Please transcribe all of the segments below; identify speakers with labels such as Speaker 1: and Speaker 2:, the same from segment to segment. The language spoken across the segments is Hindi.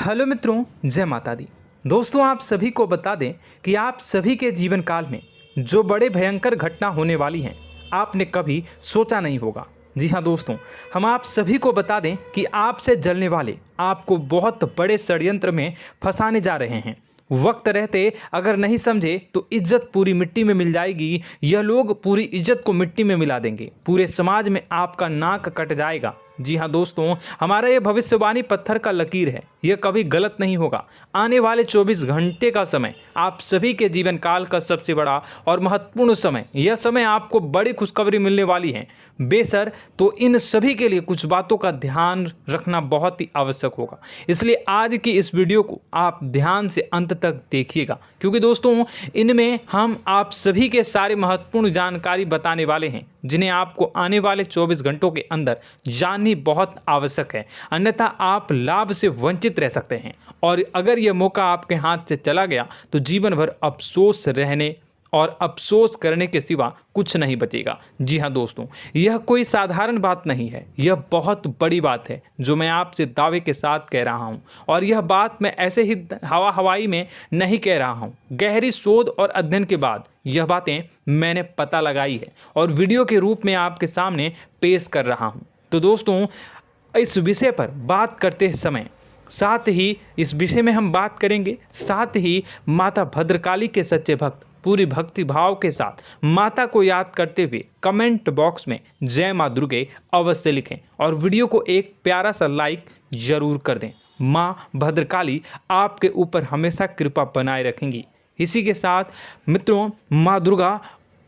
Speaker 1: हेलो मित्रों, जय माता दी। दोस्तों, आप सभी को बता दें कि आप सभी के जीवन काल में जो बड़े भयंकर घटना होने वाली हैं, आपने कभी सोचा नहीं होगा। जी हाँ दोस्तों, हम आप सभी को बता दें कि आपसे जलने वाले आपको बहुत बड़े षड्यंत्र में फंसाने जा रहे हैं। वक्त रहते अगर नहीं समझे तो इज्जत पूरी मिट्टी में मिल जाएगी। यह लोग पूरी इज्जत को मिट्टी में मिला देंगे। पूरे समाज में आपका नाक कट जाएगा। जी हाँ दोस्तों, हमारा ये भविष्यवाणी पत्थर का लकीर है, यह कभी गलत नहीं होगा। आने वाले 24 घंटे का समय आप सभी के जीवन काल का सबसे बड़ा और महत्वपूर्ण समय। यह समय आपको बड़ी खुशखबरी मिलने वाली है बेसर, तो इन सभी के लिए कुछ बातों का ध्यान रखना बहुत ही आवश्यक होगा। इसलिए आज की इस वीडियो को आप ध्यान से अंत तक देखिएगा, क्योंकि दोस्तों इनमें हम आप सभी के सारे महत्वपूर्ण जानकारी बताने वाले हैं, जिन्हें आपको आने वाले 24 घंटों के अंदर जाननी बहुत आवश्यक है। अन्यथा आप लाभ से वंचित रह सकते हैं, और अगर यह मौका आपके हाथ से चला गया तो जीवन भर अफसोस रहने और अफसोस करने के सिवा कुछ नहीं बचेगा। जी हाँ दोस्तों, यह कोई साधारण बात नहीं है, यह बहुत बड़ी बात है जो मैं आपसे दावे के साथ कह रहा हूँ। और यह बात मैं ऐसे ही हवाई में नहीं कह रहा हूँ। गहरी शोध और अध्ययन के बाद यह बातें मैंने पता लगाई है और वीडियो के रूप में आपके सामने पेश कर रहा हूँ। तो दोस्तों, इस विषय पर बात करते समय साथ ही इस विषय में हम बात करेंगे, साथ ही माता भद्रकाली के सच्चे भक्त पूरी भक्ति भाव के साथ माता को याद करते हुए कमेंट बॉक्स में जय माँ दुर्गे अवश्य लिखें और वीडियो को एक प्यारा सा लाइक जरूर कर दें। माँ भद्रकाली आपके ऊपर हमेशा कृपा बनाए रखेंगी। इसी के साथ मित्रों, माँ दुर्गा,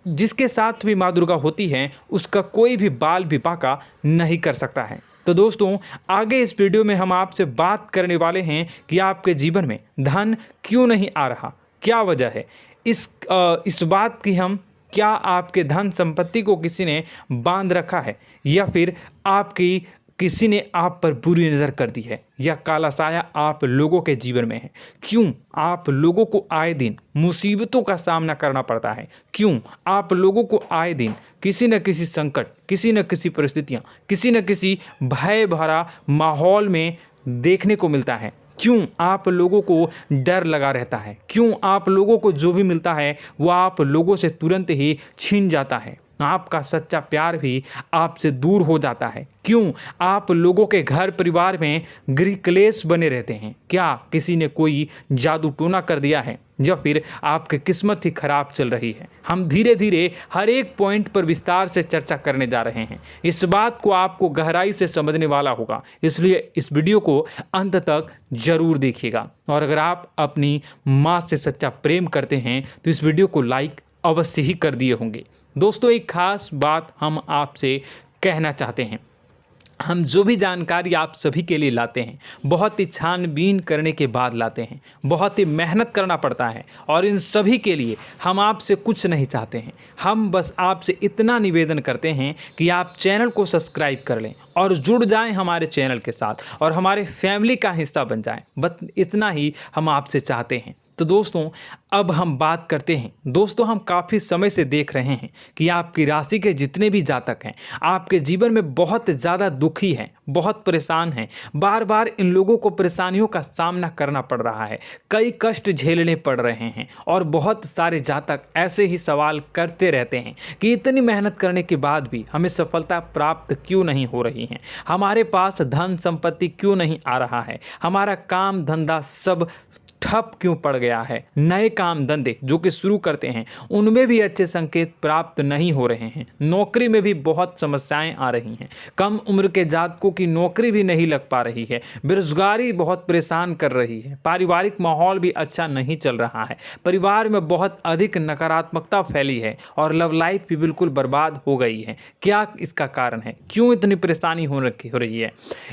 Speaker 1: जिसके साथ भी माँ दुर्गा होती हैं, उसका कोई भी बाल भी बांका नहीं कर सकता है। तो दोस्तों, आगे इस वीडियो में हम आपसे बात करने वाले हैं कि आपके जीवन में धन क्यों नहीं आ रहा, क्या वजह है इस बात की। हम क्या आपके धन संपत्ति को किसी ने बांध रखा है, या फिर आपकी किसी ने आप पर बुरी नज़र कर दी है, या काला साया आप लोगों के जीवन में है। क्यों आप लोगों को आए दिन मुसीबतों का सामना करना पड़ता है, क्यों आप लोगों को आए दिन किसी न किसी संकट, किसी न किसी परिस्थितियाँ, किसी न किसी भय भरा माहौल में देखने को मिलता है, क्यों आप लोगों को डर लगा रहता है, क्यों आप लोगों को जो भी मिलता है वो आप लोगों से तुरंत ही छीन जाता है, आपका सच्चा प्यार भी आपसे दूर हो जाता है, क्यों आप लोगों के घर परिवार में गृह क्लेश बने रहते हैं। क्या किसी ने कोई जादू टोना कर दिया है, या फिर आपकी किस्मत ही खराब चल रही है। हम धीरे धीरे हर एक पॉइंट पर विस्तार से चर्चा करने जा रहे हैं। इस बात को आपको गहराई से समझने वाला होगा, इसलिए इस वीडियो को अंत तक जरूर देखिएगा। और अगर आप अपनी माँ से सच्चा प्रेम करते हैं तो इस वीडियो को लाइक अवश्य ही कर दिए होंगे। दोस्तों, एक खास बात हम आपसे कहना चाहते हैं। हम जो भी जानकारी आप सभी के लिए लाते हैं, बहुत ही छानबीन करने के बाद लाते हैं, बहुत ही मेहनत करना पड़ता है, और इन सभी के लिए हम आपसे कुछ नहीं चाहते हैं। हम बस आपसे इतना निवेदन करते हैं कि आप चैनल को सब्सक्राइब कर लें और जुड़ जाएं हमारे चैनल के साथ और हमारे फैमिली का हिस्सा बन जाएं। बस इतना ही हम आपसे चाहते हैं। तो दोस्तों, अब हम बात करते हैं। दोस्तों, हम काफ़ी समय से देख रहे हैं कि आपकी राशि के जितने भी जातक हैं, आपके जीवन में बहुत ज़्यादा दुखी हैं, बहुत परेशान हैं। बार बार इन लोगों को परेशानियों का सामना करना पड़ रहा है, कई कष्ट झेलने पड़ रहे हैं, और बहुत सारे जातक ऐसे ही सवाल करते रहते हैं कि इतनी मेहनत करने के बाद भी हमें सफलता प्राप्त क्यों नहीं हो रही है, हमारे पास धन संपत्ति क्यों नहीं आ रहा है, हमारा काम धंधा सब ठप क्यों पड़ गया है, नए काम धंधे जो कि शुरू करते हैं उनमें भी अच्छे संकेत प्राप्त नहीं हो रहे हैं, नौकरी में भी बहुत समस्याएं आ रही हैं, कम उम्र के जातकों की नौकरी भी नहीं लग पा रही है, बेरोजगारी बहुत परेशान कर रही है, पारिवारिक माहौल भी अच्छा नहीं चल रहा है, परिवार में बहुत अधिक नकारात्मकता फैली है, और लव लाइफ भी बिल्कुल बर्बाद हो गई है। क्या इसका कारण है, क्यों इतनी परेशानी हो रही है?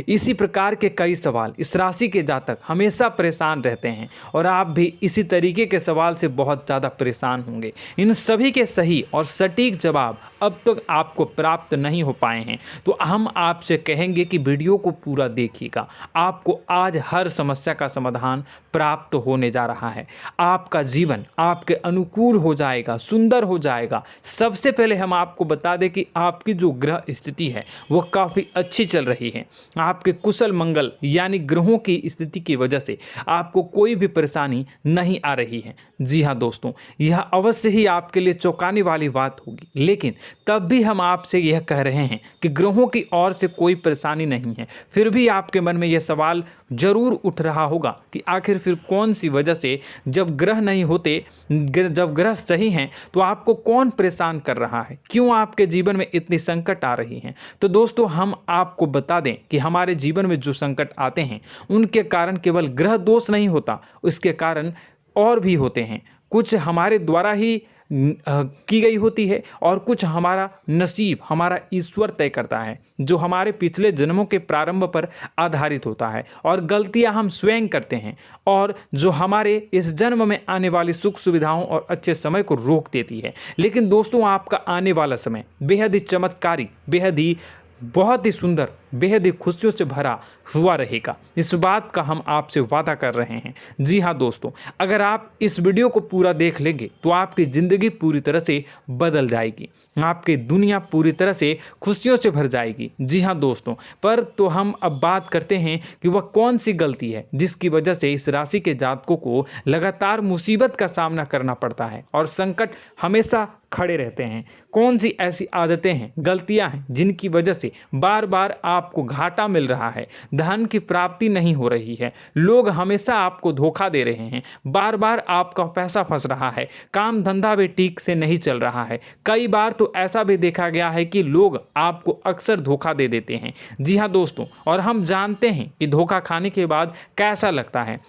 Speaker 1: इसी प्रकार के कई सवाल इस राशि के जातक हमेशा परेशान रहते हैं, और आप भी इसी तरीके के सवाल से बहुत ज़्यादा परेशान होंगे। इन सभी के सही और सटीक जवाब अब तक आपको प्राप्त नहीं हो पाए हैं, तो हम आपसे कहेंगे कि वीडियो को पूरा देखिएगा। आपको आज हर समस्या का समाधान प्राप्त होने जा रहा है। आपका जीवन आपके अनुकूल हो जाएगा, सुंदर हो जाएगा। सबसे पहले हम आपको बता दें कि आपकी जो ग्रह स्थिति है वो काफ़ी अच्छी चल रही है। आपके कुशल मंगल यानी ग्रहों की स्थिति की वजह से आपको कोई भी परेशानी नहीं आ रही है। जी हाँ दोस्तों, यह अवश्य ही आपके लिए चौंकाने वाली बात होगी, लेकिन तब भी हम आपसे यह कह रहे हैं कि ग्रहों की ओर से कोई परेशानी नहीं है। फिर भी आपके मन में यह सवाल जरूर उठ रहा होगा कि आखिर फिर कौन सी वजह से, जब ग्रह नहीं होते, जब ग्रह सही हैं, तो आपको कौन परेशान कर रहा है, क्यों आपके जीवन में इतनी संकट आ रही हैं। तो दोस्तों, हम आपको बता दें कि हमारे जीवन में जो संकट आते हैं उनके कारण केवल ग्रह दोष नहीं होता, उसके कारण और भी होते हैं। कुछ हमारे द्वारा ही की गई होती है और कुछ हमारा नसीब, हमारा ईश्वर तय करता है, जो हमारे पिछले जन्मों के प्रारंभ पर आधारित होता है। और गलतियां हम स्वयं करते हैं और जो हमारे इस जन्म में आने वाली सुख सुविधाओं और अच्छे समय को रोक देती है। लेकिन दोस्तों, आपका आने वाला समय बेहद ही चमत्कारी, बेहद ही बहुत ही सुंदर, बेहद ही खुशियों से भरा हुआ रहेगा। इस बात का हम आपसे वादा कर रहे हैं। जी हाँ दोस्तों, अगर आप इस वीडियो को पूरा देख लेंगे तो आपकी ज़िंदगी पूरी तरह से बदल जाएगी, आपकी दुनिया पूरी तरह से खुशियों से भर जाएगी। जी हाँ दोस्तों, पर तो हम अब बात करते हैं कि वह कौन सी गलती है जिसकी वजह से इस राशि के जातकों को लगातार मुसीबत का सामना करना पड़ता है और संकट हमेशा खड़े रहते हैं। कौन सी ऐसी आदतें हैं, गलतियां हैं जिनकी वजह से बार बार आपको घाटा मिल रहा है, धन की प्राप्ति नहीं हो रही है, लोग हमेशा आपको धोखा दे रहे हैं, बार बार आपका पैसा फंस रहा है, काम धंधा भी ठीक से नहीं चल रहा है। कई बार तो ऐसा भी देखा गया है कि लोग आपको अक्सर धोखा दे देते हैं। जी हाँ दोस्तों, और हम जानते हैं कि धोखा खाने के बाद कैसा लगता है।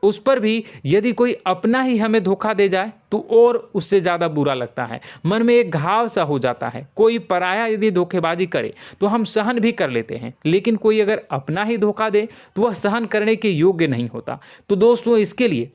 Speaker 1: उस पर भी यदि कोई अपना ही हमें धोखा दे जाए तो और उससे ज़्यादा बुरा लगता है, मन में एक घाव सा हो जाता है। कोई पराया यदि धोखेबाजी करे तो हम सहन भी कर लेते हैं, लेकिन कोई अगर अपना ही धोखा दे तो वह सहन करने के योग्य नहीं होता। तो दोस्तों, इसके लिए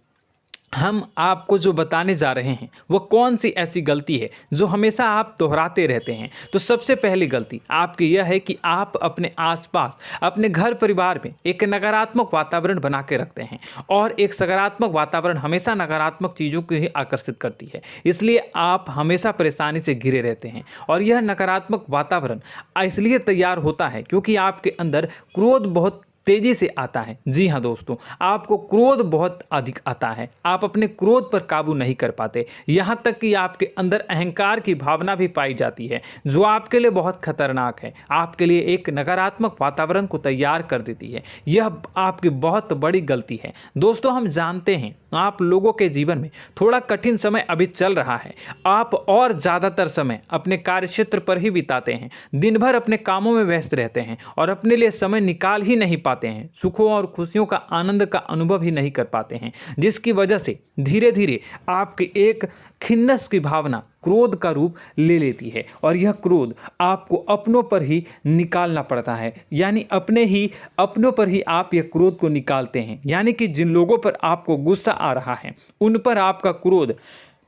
Speaker 1: हम आपको जो बताने जा रहे हैं वो कौन सी ऐसी गलती है जो हमेशा आप दोहराते रहते हैं। तो सबसे पहली गलती आपकी यह है कि आप अपने आसपास, अपने घर परिवार में एक नकारात्मक वातावरण बना के रखते हैं, और एक सकारात्मक वातावरण हमेशा नकारात्मक चीज़ों को ही आकर्षित करती है। इसलिए आप हमेशा परेशानी से घिरे रहते हैं, और यह नकारात्मक वातावरण इसलिए तैयार होता है क्योंकि आपके अंदर क्रोध बहुत तेजी से आता है। जी हाँ दोस्तों, आपको क्रोध बहुत अधिक आता है, आप अपने क्रोध पर काबू नहीं कर पाते, यहाँ तक कि आपके अंदर अहंकार की भावना भी पाई जाती है, जो आपके लिए बहुत खतरनाक है, आपके लिए एक नकारात्मक वातावरण को तैयार कर देती है। यह आपकी बहुत बड़ी गलती है। दोस्तों, हम जानते हैं आप लोगों के जीवन में थोड़ा कठिन समय अभी चल रहा है। आप और ज़्यादातर समय अपने कार्यक्षेत्र पर ही बिताते हैं, दिन भर अपने कामों में व्यस्त रहते हैं और अपने लिए समय निकाल ही नहीं पाते हैं, सुखों और खुशियों का आनंद का अनुभव ही नहीं कर पाते हैं, जिसकी वजह से धीरे धीरे आपकी एक खिन्नस की भावना क्रोध का रूप ले लेती है, और यह क्रोध आपको अपनों पर ही निकालना पड़ता है। यानी अपनों पर ही आप यह क्रोध को निकालते हैं। यानी कि जिन लोगों पर आपको गुस्सा आ रहा है उन पर आपका क्रोध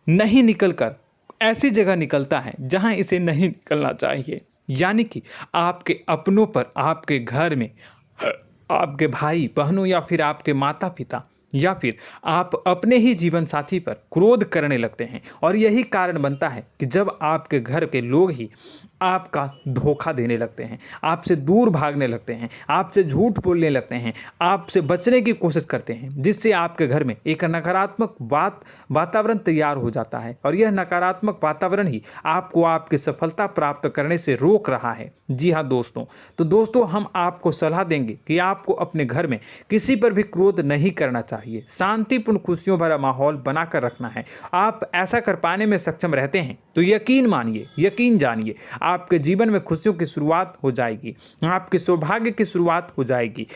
Speaker 1: नहीं निकलकर ऐसी जगह निकलता है जहां इसे नहीं निकलना चाहिए। यानी कि आपके अपनों पर, आपके घर में, आपके भाई बहनों या फिर आपके माता पिता या फिर आप अपने ही जीवन साथी पर क्रोध करने लगते हैं, और यही कारण बनता है कि जब आपके घर के लोग ही आपका धोखा देने लगते हैं, आपसे दूर भागने लगते हैं, आपसे झूठ बोलने लगते हैं, आपसे बचने की कोशिश करते हैं, जिससे आपके घर में एक नकारात्मक वातावरण तैयार हो जाता है, और यह नकारात्मक वातावरण ही आपको आपकी सफलता प्राप्त करने से रोक रहा है। जी हाँ दोस्तों, तो दोस्तों, हम आपको सलाह देंगे कि आपको अपने घर में किसी पर भी क्रोध नहीं करना चाहिए, शांतिपूर्ण खुशियों भरा माहौल बनाकर रखना है। आप ऐसा कर पाने में सक्षम रहते हैं तो यकीन मानिए, यकीन जानिए, आपके जीवन में खुशियों की शुरुआत हो जाएगी, आपके सौभाग्य की शुरुआत हो जाएगी।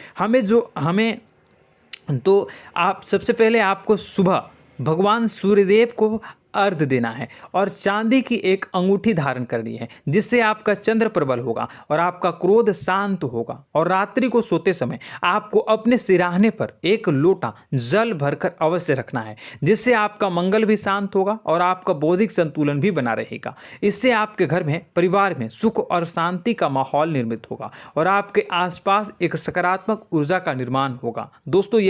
Speaker 1: आप सबसे पहले आपको सुबह भगवान सूर्यदेव को अर्घ्य देना है और चांदी की एक अंगूठी धारण करनी है, जिससे आपका चंद्र प्रबल होगा और आपका क्रोध शांत होगा। और रात्रि को सोते समय आपको अपने सिरहाने पर एक लोटा जल भरकर अवश्य रखना है, जिससे आपका मंगल भी शांत होगा और आपका बौद्धिक संतुलन भी बना रहेगा। इससे आपके घर में, परिवार में सुख और शांति का माहौल निर्मित होगा और आपके आसपास एक सकारात्मक ऊर्जा का निर्माण होगा। दोस्तों,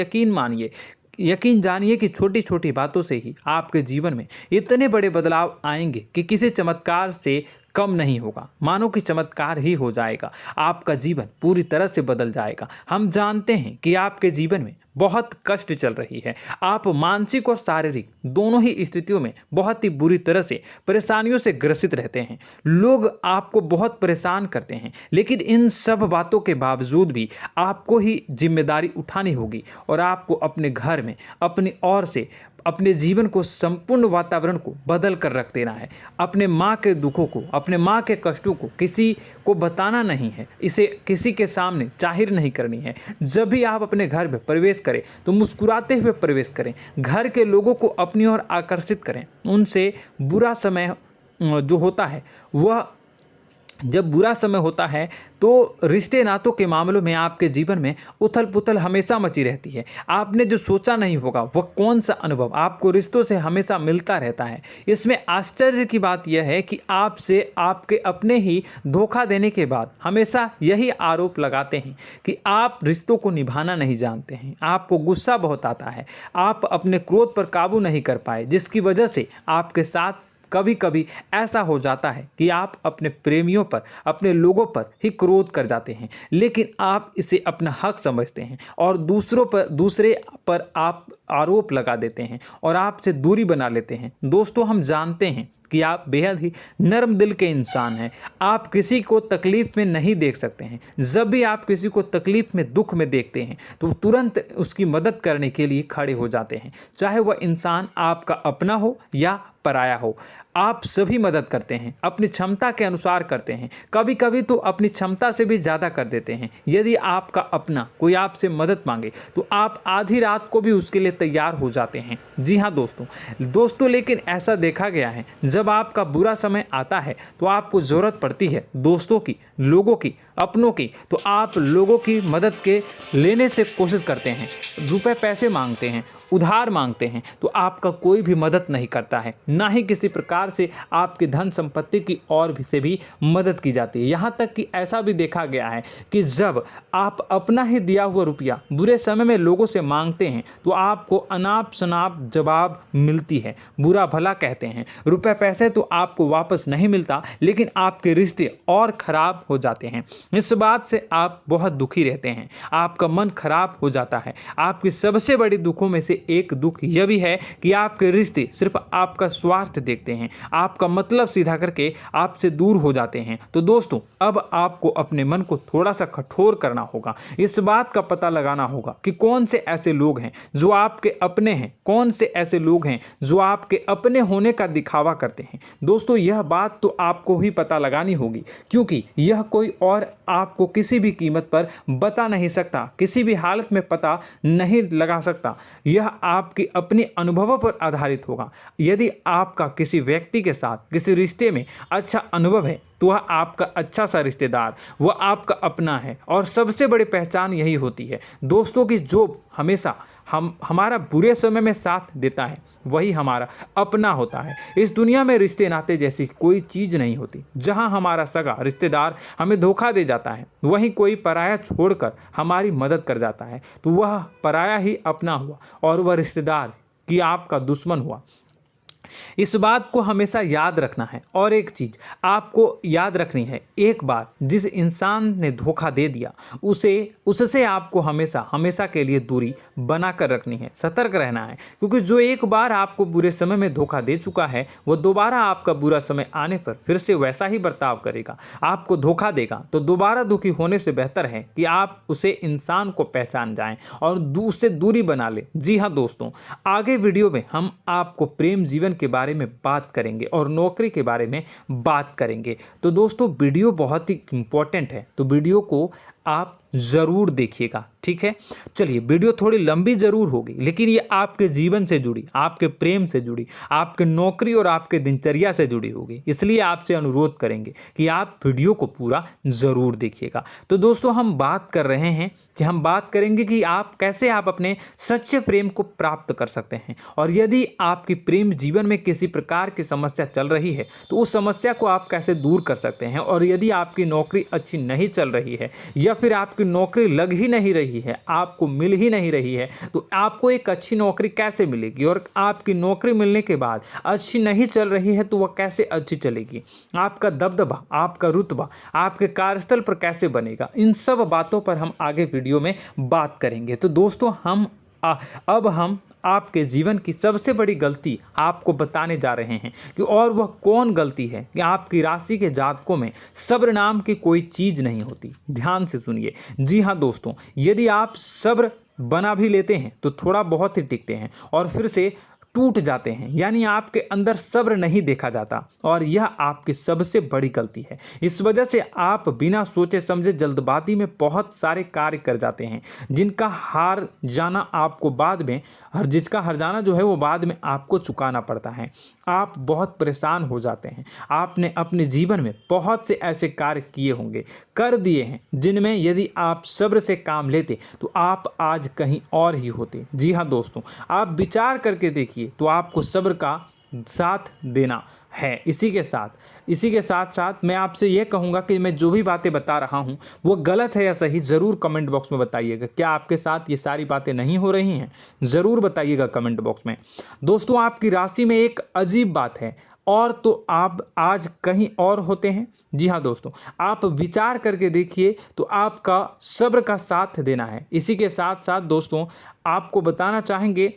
Speaker 1: यकीन जानिए कि छोटी छोटी बातों से ही आपके जीवन में इतने बड़े बदलाव आएंगे कि किसी चमत्कार से कम नहीं होगा। मानो कि चमत्कार ही हो जाएगा, आपका जीवन पूरी तरह से बदल जाएगा। हम जानते हैं कि आपके जीवन में बहुत कष्ट चल रही है, आप मानसिक और शारीरिक दोनों ही स्थितियों में बहुत ही बुरी तरह से परेशानियों से ग्रसित रहते हैं। लोग आपको बहुत परेशान करते हैं, लेकिन इन सब बातों के बावजूद भी आपको ही जिम्मेदारी उठानी होगी और आपको अपने घर में अपनी ओर से अपने जीवन को, संपूर्ण वातावरण को बदल कर रख देना है। अपने माँ के दुखों को, अपने माँ के कष्टों को किसी को बताना नहीं है, इसे किसी के सामने जाहिर नहीं करनी है। जब भी आप अपने घर में प्रवेश करें तो मुस्कुराते हुए प्रवेश करें, घर के लोगों को अपनी ओर आकर्षित करें। उनसे बुरा समय जो होता है वह जब बुरा समय होता है तो रिश्ते नातों के मामलों में आपके जीवन में उथल पुथल हमेशा मची रहती है। आपने जो सोचा नहीं होगा वह कौन सा अनुभव आपको रिश्तों से हमेशा मिलता रहता है। इसमें आश्चर्य की बात यह है कि आपसे आपके अपने ही धोखा देने के बाद हमेशा यही आरोप लगाते हैं कि आप रिश्तों को निभाना नहीं जानते हैं, आपको गुस्सा बहुत आता है, आप अपने क्रोध पर काबू नहीं कर पाए, जिसकी वजह से आपके साथ कभी कभी ऐसा हो जाता है कि आप अपने प्रेमियों पर, अपने लोगों पर ही क्रोध कर जाते हैं, लेकिन आप इसे अपना हक समझते हैं और दूसरे पर आप आरोप लगा देते हैं और आपसे दूरी बना लेते हैं। दोस्तों, हम जानते हैं कि आप बेहद ही नर्म दिल के इंसान हैं। आप किसी को तकलीफ में नहीं देख सकते हैं। जब भी आप किसी को तकलीफ में, दुख में देखते हैं तो तुरंत उसकी मदद करने के लिए खड़े हो जाते हैं, चाहे वह इंसान आपका अपना हो या पराया हो। आप सभी मदद करते हैं, अपनी क्षमता के अनुसार करते हैं, कभी कभी तो अपनी क्षमता से भी ज़्यादा कर देते हैं। यदि आपका अपना कोई आपसे मदद मांगे तो आप आधी रात को भी उसके लिए तैयार हो जाते हैं। जी हाँ दोस्तों, लेकिन ऐसा देखा गया है, जब आपका बुरा समय आता है तो आपको ज़रूरत पड़ती है दोस्तों की, लोगों की, अपनों की, तो आप लोगों की मदद के लेने से कोशिश करते हैं, रुपए पैसे मांगते हैं, उधार मांगते हैं, तो आपका कोई भी मदद नहीं करता है, ना ही किसी प्रकार से आपकी धन संपत्ति की ओर से भी मदद की जाती है। यहाँ तक कि ऐसा भी देखा गया है कि जब आप अपना ही दिया हुआ रुपया बुरे समय में लोगों से मांगते हैं तो आपको अनाप शनाप जवाब मिलती है, बुरा भला कहते हैं। रुपए पैसे तो आपको वापस नहीं मिलता, लेकिन आपके रिश्ते और खराब हो जाते हैं। इस बात से आप बहुत दुखी रहते हैं, आपका मन खराब हो जाता है। आपकी सबसे बड़ी दुखों में से एक दुख यह भी है कि आपके रिश्ते सिर्फ आपका स्वार्थ देखते हैं, आपका मतलब सीधा करके आपसे दूर हो जाते हैं। तो दोस्तों, अब आपको अपने मन को थोड़ा सा कठोर करना होगा, इस बात का पता लगाना होगा कि कौन से ऐसे लोग हैं जो आपके अपने हैं, कौन से ऐसे लोग हैं जो आपके अपने होने का दिखावा करते हैं। दोस्तों, यह बात तो आपको ही पता लगानी होगी, क्योंकि यह कोई और आपको किसी भी कीमत पर बता नहीं सकता, किसी भी हालत में पता नहीं लगा सकता। यह आपके अपने अनुभवों पर आधारित होगा। यदि आपका किसी व्यक्ति के साथ किसी रिश्ते में अच्छा अनुभव है तो वह आपका अच्छा सा रिश्तेदार, वह आपका अपना है। और सबसे बड़ी पहचान यही होती है दोस्तों की जो हमेशा हमारा बुरे समय में साथ देता है वही हमारा अपना होता है। इस दुनिया में रिश्ते नाते जैसी कोई चीज़ नहीं होती। जहां हमारा सगा रिश्तेदार हमें धोखा दे जाता है, वहीं कोई पराया छोड़कर हमारी मदद कर जाता है, तो वह पराया ही अपना हुआ और वह रिश्तेदार की आपका दुश्मन हुआ। इस बात को हमेशा याद रखना है। और एक चीज़ आपको याद रखनी है, एक बार जिस इंसान ने धोखा दे दिया उससे आपको हमेशा के लिए दूरी बना कर रखनी है, सतर्क रहना है। क्योंकि जो एक बार आपको बुरे समय में धोखा दे चुका है वो दोबारा आपका बुरा समय आने पर फिर से वैसा ही बर्ताव करेगा, आपको धोखा देगा। तो दोबारा दुखी होने से बेहतर है कि आप उसे इंसान को पहचान जाएं और उससे दूरी बना लें। जी हाँ दोस्तों, आगे वीडियो में हम आपको प्रेम जीवन के बारे में बात करेंगे और नौकरी के बारे में बात करेंगे। तो दोस्तों, वीडियो बहुत ही इम्पोर्टेंट है, तो वीडियो को आप ज़रूर देखिएगा, ठीक है। चलिए, वीडियो थोड़ी लंबी ज़रूर होगी, लेकिन ये आपके जीवन से जुड़ी, आपके प्रेम से जुड़ी, आपके नौकरी और आपके दिनचर्या से जुड़ी होगी, इसलिए आपसे अनुरोध करेंगे कि आप वीडियो को पूरा ज़रूर देखिएगा। तो दोस्तों, हम बात कर रहे हैं कि हम बात करेंगे कि आप कैसे आप अपने सच्चे प्रेम को प्राप्त कर सकते हैं, और यदि आपकी प्रेम जीवन में किसी प्रकार की समस्या चल रही है तो उस समस्या को आप कैसे दूर कर सकते हैं, और यदि आपकी नौकरी अच्छी नहीं चल रही है या फिर आपकी नौकरी लग ही नहीं रही है, आपको मिल ही नहीं रही है, तो आपको एक अच्छी नौकरी कैसे मिलेगी, और आपकी नौकरी मिलने के बाद अच्छी नहीं चल रही है तो वह कैसे अच्छी चलेगी, आपका दबदबा, आपका रुतबा आपके कार्यस्थल पर कैसे बनेगा, इन सब बातों पर हम आगे वीडियो में बात करेंगे। तो दोस्तों, अब हम आपके जीवन की सबसे बड़ी गलती आपको बताने जा रहे हैं कि और वह कौन गलती है कि आपकी राशि के जातकों में सब्र नाम की कोई चीज़ नहीं होती। ध्यान से सुनिए। जी हाँ दोस्तों, यदि आप सब्र बना भी लेते हैं तो थोड़ा बहुत ही टिकते हैं और फिर से टूट जाते हैं, यानी आपके अंदर सब्र नहीं देखा जाता, और यह आपकी सबसे बड़ी गलती है। इस वजह से आप बिना सोचे समझे जल्दबाजी में बहुत सारे कार्य कर जाते हैं, जिसका हार जाना जो है वो बाद में आपको चुकाना पड़ता है। आप बहुत परेशान हो जाते हैं। आपने अपने जीवन में बहुत से ऐसे कार्य किए होंगे, कर दिए हैं, जिनमें यदि आप सब्र से काम लेते तो आप आज कहीं और ही होते। जी हाँ दोस्तों, आप विचार करके देखिए तो आपको सब्र का साथ देना है। इसी के साथ साथ मैं आपसे यह कहूँगा कि मैं जो भी बातें बता रहा हूँ वो गलत है या सही, ज़रूर कमेंट बॉक्स में बताइएगा। क्या आपके साथ ये सारी बातें नहीं हो रही हैं, ज़रूर बताइएगा कमेंट बॉक्स में। दोस्तों, आपकी राशि में एक अजीब बात है, और तो आप आज कहीं और होते हैं। जी हाँ दोस्तों, आप विचार करके देखिए तो आपका सब्र का साथ देना है। इसी के साथ साथ दोस्तों, आपको बताना चाहेंगे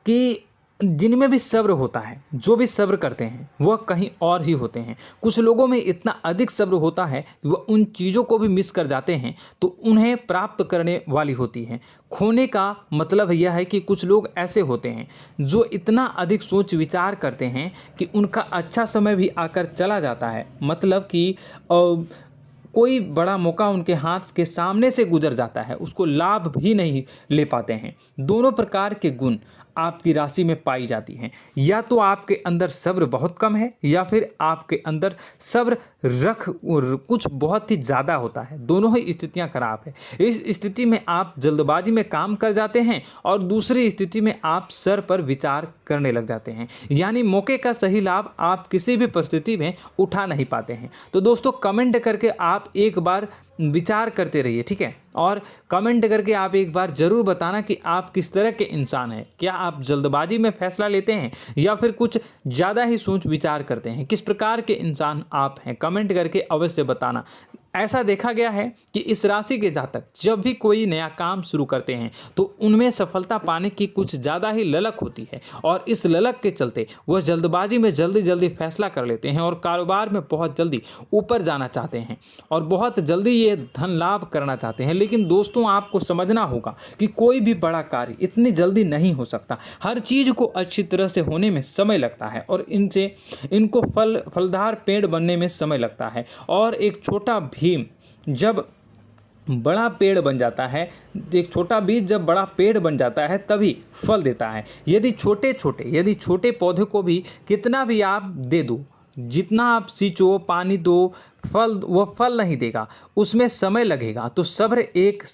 Speaker 1: कि जिनमें भी सब्र होता है, जो भी सब्र करते हैं वह कहीं और ही होते हैं। कुछ लोगों में इतना अधिक सब्र होता है कि वह उन चीज़ों को भी मिस कर जाते हैं तो उन्हें प्राप्त करने वाली होती हैं। खोने का मतलब यह है कि कुछ लोग ऐसे होते हैं जो इतना अधिक सोच विचार करते हैं कि उनका अच्छा समय भी आकर चला जाता है, मतलब कि कोई बड़ा मौका उनके हाथ के सामने से गुजर जाता है, उसको लाभ भी नहीं ले पाते हैं। दोनों प्रकार के गुण आपकी राशि में पाई जाती हैं। या तो आपके अंदर सब्र बहुत कम है या फिर आपके अंदर सब्र कुछ बहुत ही ज़्यादा होता है। दोनों ही स्थितियां खराब है। इस स्थिति में आप जल्दबाजी में काम कर जाते हैं और दूसरी स्थिति में आप सर पर विचार करने लग जाते हैं, यानी मौके का सही लाभ आप किसी भी परिस्थिति में उठा नहीं पाते हैं। तो दोस्तों, कमेंट करके आप एक बार विचार करते रहिए, ठीक है, और कमेंट करके आप एक बार ज़रूर बताना कि आप किस तरह के इंसान हैं। क्या आप जल्दबाजी में फैसला लेते हैं या फिर कुछ ज़्यादा ही सोच विचार करते हैं? किस प्रकार के इंसान आप हैं, कमेंट करके अवश्य बताना। ऐसा देखा गया है कि इस राशि के जातक जब भी कोई नया काम शुरू करते हैं तो उनमें सफलता पाने की कुछ ज़्यादा ही ललक होती है, और इस ललक के चलते वह जल्दबाजी में जल्दी फैसला कर लेते हैं और कारोबार में बहुत जल्दी ऊपर जाना चाहते हैं और बहुत जल्दी ये धन लाभ करना चाहते हैं। लेकिन दोस्तों, आपको समझना होगा कि कोई भी बड़ा कार्य इतनी जल्दी नहीं हो सकता। हर चीज़ को अच्छी तरह से होने में समय लगता है और इनको फलदार पेड़ बनने में समय लगता है। और एक छोटा भीम जब बड़ा पेड़ बन जाता है, एक छोटा बीज जब बड़ा पेड़ बन जाता है तभी फल देता है। यदि छोटे पौधे को भी कितना भी आप दे दो, जितना आप सींचो, पानी दो, वह फल नहीं देगा, उसमें समय लगेगा। तो सब्र एक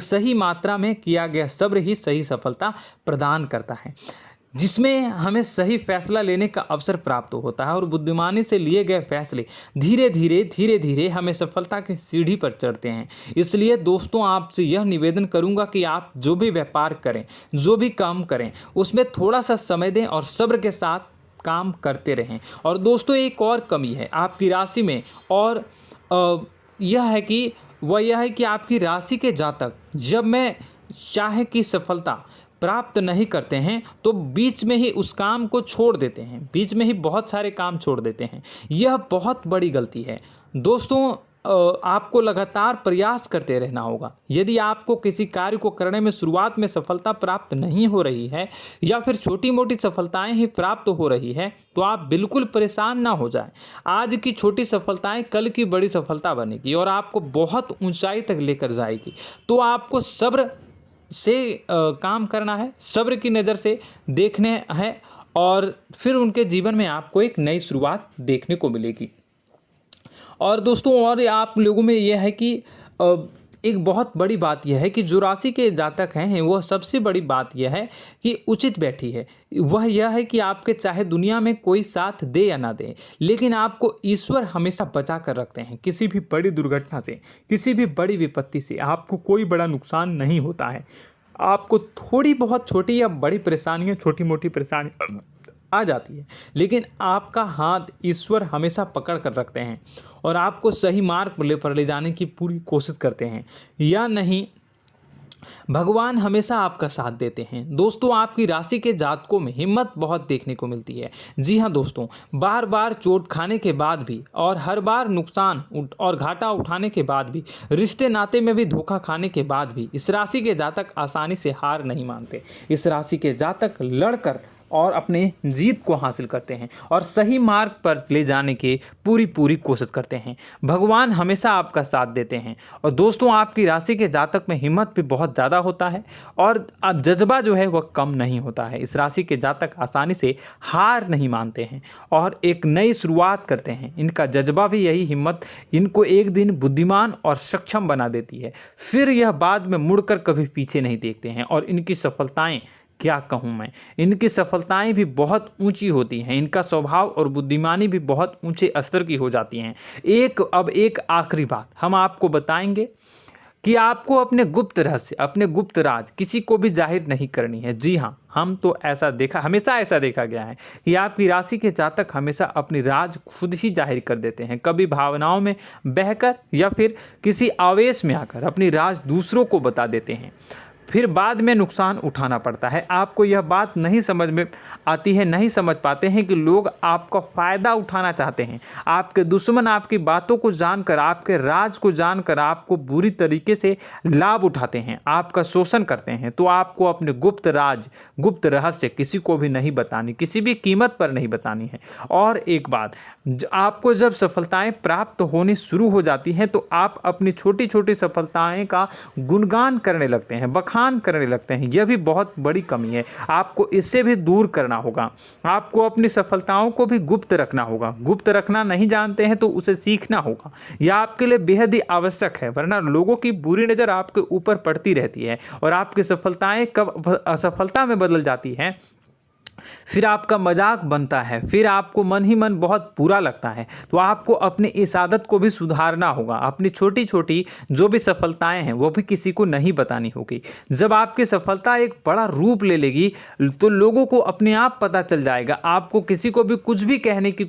Speaker 1: सही मात्रा में किया गया सब्र ही सही सफलता प्रदान करता है, जिसमें हमें सही फैसला लेने का अवसर प्राप्त होता है और बुद्धिमानी से लिए गए फैसले धीरे धीरे हमें सफलता की सीढ़ी पर चढ़ते हैं। इसलिए दोस्तों, आपसे यह निवेदन करूंगा कि आप जो भी व्यापार करें, जो भी काम करें, उसमें थोड़ा सा समय दें और सब्र के साथ काम करते रहें। और दोस्तों, एक और कमी है आपकी राशि में, और यह है कि आपकी राशि के जातक जब में चाहे कि सफलता प्राप्त नहीं करते हैं तो बीच में ही उस काम को छोड़ देते हैं, बीच में ही बहुत सारे काम छोड़ देते हैं। यह बहुत बड़ी गलती है दोस्तों। आपको लगातार प्रयास करते रहना होगा। यदि आपको किसी कार्य को करने में शुरुआत में सफलता प्राप्त नहीं हो रही है या फिर छोटी मोटी सफलताएं ही प्राप्त हो रही है तो आप बिल्कुल परेशान ना हो जाएं। आज की छोटी सफलताएं कल की बड़ी सफलता बनेगी और आपको बहुत ऊंचाई तक लेकर जाएगी। तो आपको सब्र से काम करना है, सब्र की नज़र से देखने हैं और फिर उनके जीवन में आपको एक नई शुरुआत देखने को मिलेगी। और दोस्तों और आप लोगों में यह है कि एक बहुत बड़ी बात यह है कि जो राशि के जातक हैं वह सबसे बड़ी बात यह है कि उचित बैठी है। वह यह है कि आपके चाहे दुनिया में कोई साथ दे या ना दे, लेकिन आपको ईश्वर हमेशा बचा कर रखते हैं। किसी भी बड़ी दुर्घटना से, किसी भी बड़ी विपत्ति से आपको कोई बड़ा नुकसान नहीं होता है। आपको थोड़ी बहुत छोटी या बड़ी परेशानियाँ, छोटी मोटी परेशानी आ जाती है, लेकिन आपका हाथ ईश्वर हमेशा पकड़ कर रखते हैं और आपको सही मार्ग पर ले जाने की पूरी कोशिश करते हैं। या नहीं, भगवान हमेशा आपका साथ देते हैं। दोस्तों आपकी राशि के जातकों में हिम्मत बहुत देखने को मिलती है। जी हाँ दोस्तों, बार बार चोट खाने के बाद भी और हर बार नुकसान और घाटा उठाने के बाद भी, रिश्ते नाते में भी धोखा खाने के बाद भी इस राशि के जातक आसानी से हार नहीं मानते। इस राशि के जातक लड़कर और अपने जीत को हासिल करते हैं और सही मार्ग पर ले जाने की पूरी कोशिश करते हैं। भगवान हमेशा आपका साथ देते हैं। और दोस्तों आपकी राशि के जातक में हिम्मत भी बहुत ज़्यादा होता है और अब जज्बा जो है वह कम नहीं होता है। इस राशि के जातक आसानी से हार नहीं मानते हैं और एक नई शुरुआत करते हैं। इनका जज्बा भी यही हिम्मत इनको एक दिन बुद्धिमान और सक्षम बना देती है। फिर यह बाद में मुड़कर कभी पीछे नहीं देखते हैं और इनकी सफलताएं, क्या कहूँ मैं, इनकी सफलताएं भी बहुत ऊंची होती हैं। इनका स्वभाव और बुद्धिमानी भी बहुत ऊंचे स्तर की हो जाती हैं। अब एक आखिरी बात हम आपको बताएंगे कि आपको अपने गुप्त रहस्य, अपने गुप्त राज किसी को भी जाहिर नहीं करनी है। जी हाँ, हम तो हमेशा ऐसा देखा गया है कि आपकी राशि के जातक हमेशा अपनी राज खुद ही जाहिर कर देते हैं। कभी भावनाओं में बहकर या फिर किसी आवेश में आकर अपनी राज दूसरों को बता देते हैं, फिर बाद में नुकसान उठाना पड़ता है। आपको यह बात नहीं समझ में आती है, नहीं समझ पाते हैं कि लोग आपका फ़ायदा उठाना चाहते हैं। आपके दुश्मन आपकी बातों को जानकर, आपके राज को जानकर आपको बुरी तरीके से लाभ उठाते हैं, आपका शोषण करते हैं। तो आपको अपने गुप्त राज, गुप्त रहस्य किसी को भी नहीं बतानी, किसी भी कीमत पर नहीं बतानी है। और एक बात, आपको जब सफलताएं प्राप्त होनी शुरू हो जाती हैं तो आप अपनी छोटी छोटी सफलताएं का गुणगान करने लगते हैं, बखान करने लगते हैं। यह भी बहुत बड़ी कमी है, आपको इससे भी दूर करना होगा। आपको अपनी सफलताओं को भी गुप्त रखना होगा। गुप्त रखना नहीं जानते हैं तो उसे सीखना होगा। यह आपके लिए बेहद ही आवश्यक है, वरना लोगों की बुरी नज़र आपके ऊपर पड़ती रहती है और आपकी सफलताएं कब असफलता में बदल जाती हैं, फिर आपका मजाक बनता है, फिर आपको मन ही मन बहुत बुरा लगता है। तो आपको अपनी इस आदत को भी सुधारना होगा। अपनी छोटी छोटी जो भी सफलताएं हैं वो भी किसी को नहीं बतानी होगी। जब आपकी सफलता एक बड़ा रूप ले लेगी तो लोगों को अपने आप पता चल जाएगा। आपको किसी को भी कुछ भी कहने की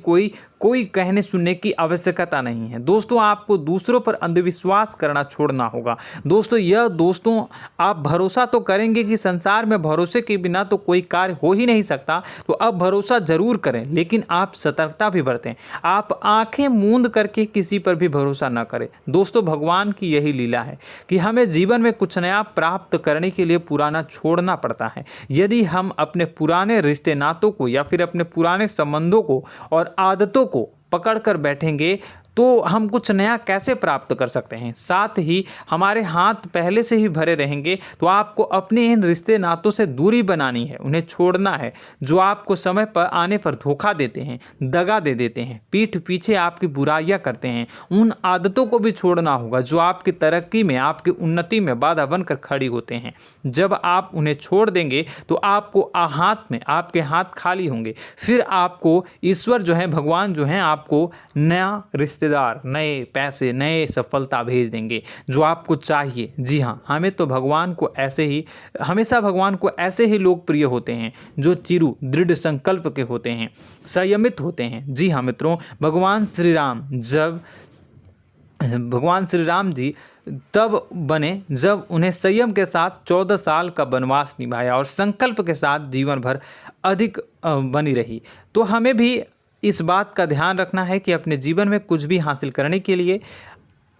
Speaker 1: कोई कहने सुनने की आवश्यकता नहीं है। दोस्तों आपको दूसरों पर अंधविश्वास करना छोड़ना होगा। दोस्तों आप भरोसा तो करेंगे कि संसार में भरोसे के बिना तो कोई कार्य हो ही नहीं सकता, तो अब भरोसा जरूर करें, लेकिन आप सतर्कता भी बरतें। आप आंखें मूंद करके किसी पर भी भरोसा न करें। दोस्तों भगवान की यही लीला है कि हमें जीवन में कुछ नया प्राप्त करने के लिए पुराना छोड़ना पड़ता है। यदि हम अपने पुराने रिश्ते नातों को या फिर अपने पुराने संबंधों को और आदतों को पकड़ कर बैठेंगे तो हम कुछ नया कैसे प्राप्त कर सकते हैं। साथ ही हमारे हाथ पहले से ही भरे रहेंगे। तो आपको अपने इन रिश्ते नातों से दूरी बनानी है, उन्हें छोड़ना है जो आपको समय पर आने पर धोखा देते हैं, दगा दे देते हैं, पीठ पीछे आपकी बुराइयां करते हैं। उन आदतों को भी छोड़ना होगा जो आपकी तरक्की में, आपकी उन्नति में बाधा बनकर खड़ी होते हैं। जब आप उन्हें छोड़ देंगे तो आपको आपके हाथ खाली होंगे। फिर आपको ईश्वर जो है, भगवान जो है, आपको नया रिश्तेदार, नए पैसे, नए सफलता भेज देंगे जो आपको चाहिए। जी हाँ, हमेशा भगवान को ऐसे ही लोग प्रिय होते हैं जो चिरु दृढ़ संकल्प के होते हैं, संयमित होते हैं। जी हाँ मित्रों, भगवान श्री राम जी तब बने जब उन्हें संयम के साथ 14 साल का वनवास निभाया और संकल्प के साथ जीवन भर अधिक बनी रही। तो हमें भी इस बात का ध्यान रखना है कि अपने जीवन में कुछ भी हासिल करने के लिए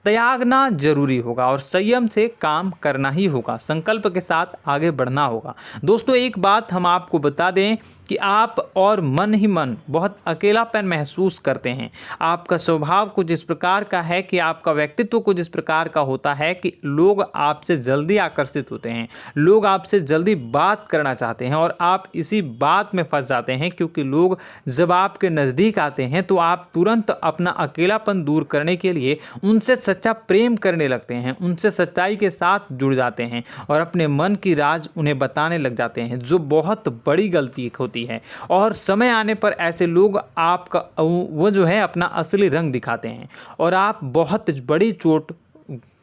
Speaker 1: त्यागना जरूरी होगा और संयम से काम करना ही होगा। संकल्प के साथ आगे बढ़ना होगा। दोस्तों एक बात हम आपको बता दें कि आप और मन ही मन बहुत अकेलापन महसूस करते हैं। आपका स्वभाव कुछ इस प्रकार का है कि आपका व्यक्तित्व कुछ इस प्रकार का होता है कि लोग आपसे जल्दी आकर्षित होते हैं, लोग आपसे जल्दी बात करना चाहते हैं और आप इसी बात में फंस जाते हैं, क्योंकि लोग जब आपके नज़दीक आते हैं तो आप तुरंत अपना अकेलापन दूर करने के लिए उनसे सच्चा प्रेम करने लगते हैं, उनसे सच्चाई के साथ जुड़ जाते हैं और अपने मन की राज उन्हें बताने लग जाते हैं, जो बहुत बड़ी गलती होती है। और समय आने पर ऐसे लोग आपका वो जो है अपना असली रंग दिखाते हैं और आप बहुत बड़ी चोट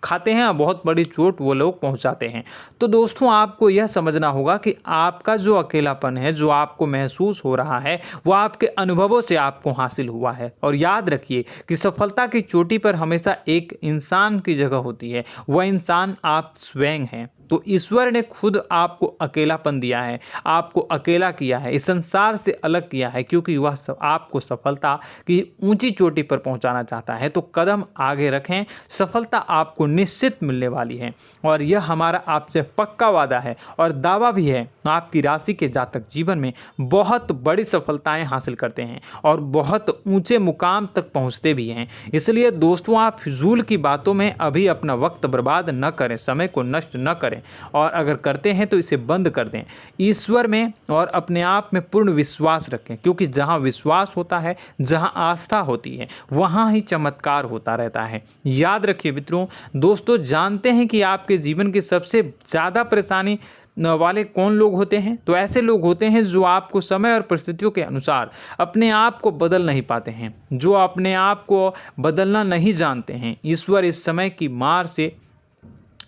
Speaker 1: खाते हैं और बहुत बड़ी चोट वो लोग पहुंचाते हैं। तो दोस्तों आपको यह समझना होगा कि आपका जो अकेलापन है, जो आपको महसूस हो रहा है, वो आपके अनुभवों से आपको हासिल हुआ है। और याद रखिए कि सफलता की चोटी पर हमेशा एक इंसान की जगह होती है, वह इंसान आप स्वयं हैं। तो ईश्वर ने खुद आपको अकेलापन दिया है, आपको अकेला किया है, इस संसार से अलग किया है, क्योंकि वह आपको सफलता की ऊंची चोटी पर पहुंचाना चाहता है। तो कदम आगे रखें, सफलता आपको निश्चित मिलने वाली है और यह हमारा आपसे पक्का वादा है और दावा भी है। आपकी राशि के जातक जीवन में बहुत बड़ी सफलताएं हासिल करते हैं और बहुत ऊंचे मुकाम तक पहुंचते भी हैं। इसलिए दोस्तों आप फिजूल की बातों में अभी अपना वक्त बर्बाद न करें, समय को नष्ट न करें और अगर करते हैं तो इसे बंद कर दें। ईश्वर में और अपने आप में पूर्ण विश्वास रखें, क्योंकि जहां विश्वास होता है, जहां आस्था होती है, वहां ही चमत्कार होता रहता है। याद रखिए मित्रों, दोस्तों जानते हैं कि आपके जीवन की सबसे ज़्यादा परेशानी वाले कौन लोग होते हैं? तो ऐसे लोग होते हैं जो आपको समय और परिस्थितियों के अनुसार अपने आप को बदल नहीं पाते हैं, जो अपने आप को बदलना नहीं जानते हैं। ईश्वर इस समय की मार से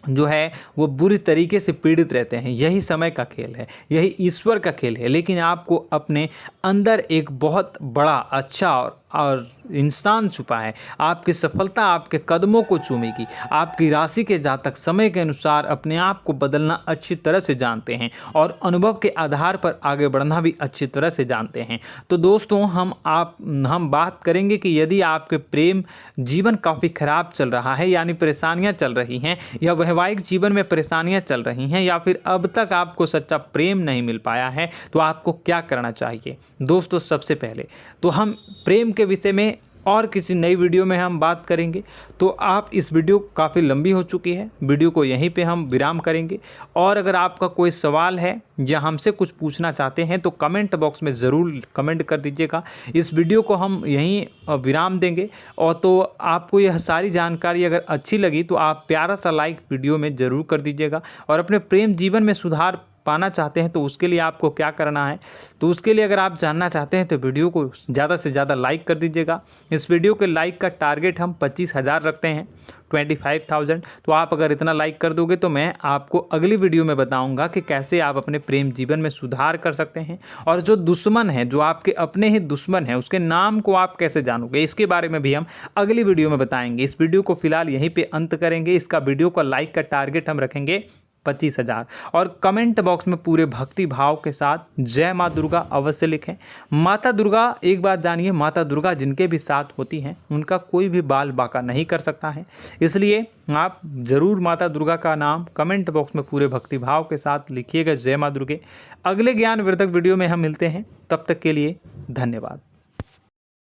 Speaker 1: जो है वो बुरी तरीके से पीड़ित रहते हैं। यही समय का खेल है, यही ईश्वर का खेल है। लेकिन आपको अपने अंदर एक बहुत बड़ा अच्छा और इंसान छुपा है। आपकी सफलता आपके कदमों को चूमेगी। आपकी राशि के जातक समय के अनुसार अपने आप को बदलना अच्छी तरह से जानते हैं और अनुभव के आधार पर आगे बढ़ना भी अच्छी तरह से जानते हैं। तो दोस्तों हम बात करेंगे कि यदि आपके प्रेम जीवन काफ़ी खराब चल रहा है, यानी परेशानियां चल रही हैं, या वैवाहिक जीवन में परेशानियां चल रही हैं, या फिर अब तक आपको सच्चा प्रेम नहीं मिल पाया है, तो आपको क्या करना चाहिए? दोस्तों सबसे पहले तो हम प्रेम के विषय में और किसी नई वीडियो में हम बात करेंगे। तो आप इस वीडियो काफ़ी लंबी हो चुकी है, वीडियो को यहीं पे हम विराम करेंगे। और अगर आपका कोई सवाल है या हमसे कुछ पूछना चाहते हैं तो कमेंट बॉक्स में ज़रूर कमेंट कर दीजिएगा। इस वीडियो को हम यहीं विराम देंगे। और तो आपको यह सारी जानकारी अगर अच्छी लगी तो आप प्यारा सा लाइक वीडियो में ज़रूर कर दीजिएगा। और अपने प्रेम जीवन में सुधार पाना चाहते हैं तो उसके लिए आपको क्या करना है, तो उसके लिए अगर आप जानना चाहते हैं तो वीडियो को ज़्यादा से ज़्यादा लाइक कर दीजिएगा। इस वीडियो के लाइक का टारगेट हम 25,000 रखते हैं, 25,000। तो आप अगर इतना लाइक कर दोगे तो मैं आपको अगली वीडियो में बताऊंगा कि कैसे आप अपने प्रेम जीवन में सुधार कर सकते हैं। और जो दुश्मन है, जो आपके अपने ही दुश्मन है, उसके नाम को आप कैसे जानोगे, इसके बारे में भी हम अगली वीडियो में बताएंगे। इस वीडियो को फिलहाल यहीं पे अंत करेंगे। इसका वीडियो का लाइक का टारगेट हम रखेंगे 25,000। और कमेंट बॉक्स में पूरे भक्ति भाव के साथ जय माँ दुर्गा अवश्य लिखें। माता दुर्गा, एक बात जानिए, माता दुर्गा जिनके भी साथ होती हैं उनका कोई भी बाल बाका नहीं कर सकता है। इसलिए आप ज़रूर माता दुर्गा का नाम कमेंट बॉक्स में पूरे भक्ति भाव के साथ लिखिएगा, जय माँ दुर्गे। अगले ज्ञानवर्धक वीडियो में हम मिलते हैं, तब तक के लिए धन्यवाद।